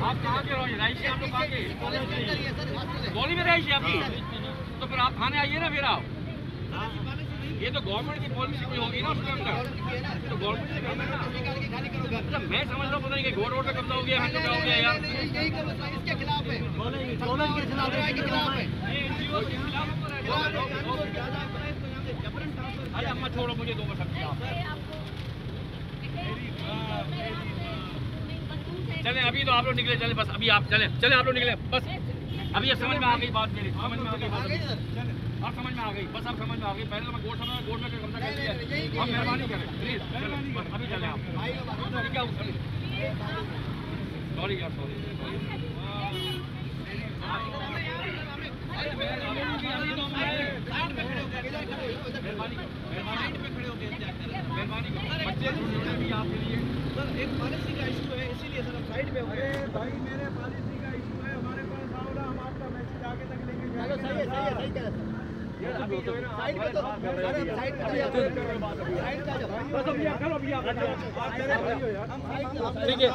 आप कहाँ के रहिए? आप लोग कहाँ के? कॉलोनी में रहिए आपकी? तो फिर आप थाने आइए ना। फिर आप ये तो गवर्नमेंट की पॉलिसी कोई होगी ना उसके अंदर, तो गवर्नमेंट से करना ना। मतलब मैं समझ रहा हूँ पता नहीं कि घोड़ रोड पे कब्जा हो गया, हम क्या हो गया यार। इसके खिलाफ है, कॉलेज के खिलाफ है। अरे अम्मा छोड़ो मुझे 2 बस चले। अभी तो आप लोग निकले, चले बस अभी आप चले आप लोग निकले बस। अभी ये समझ में आ गई बात मेरी, समझ में आ गई बात। आप समझ में आ गई बस, आप समझ में आ गई। पहले तो मैं गोड में कब्जा कर लिया। हम मेहरबानी करें प्लीज, अभी चले आप। क्या सॉरी यार, सॉरी। मेहरबानी बच्चे भी आपके लिए सर एक पॉलिसी का इशू है, इसीलिए सर हम साइड पे हो गए। भाई मेरे पॉलिसी का इशू है, हमारे पास आओ ना, हम आपका मैसेज आगे तक लेंगे। चलो सही है, सही कह रहे हैं। ये अभी तो साइड पे तो साइड पे बस अभी आप करो, अभी आप ठीक है।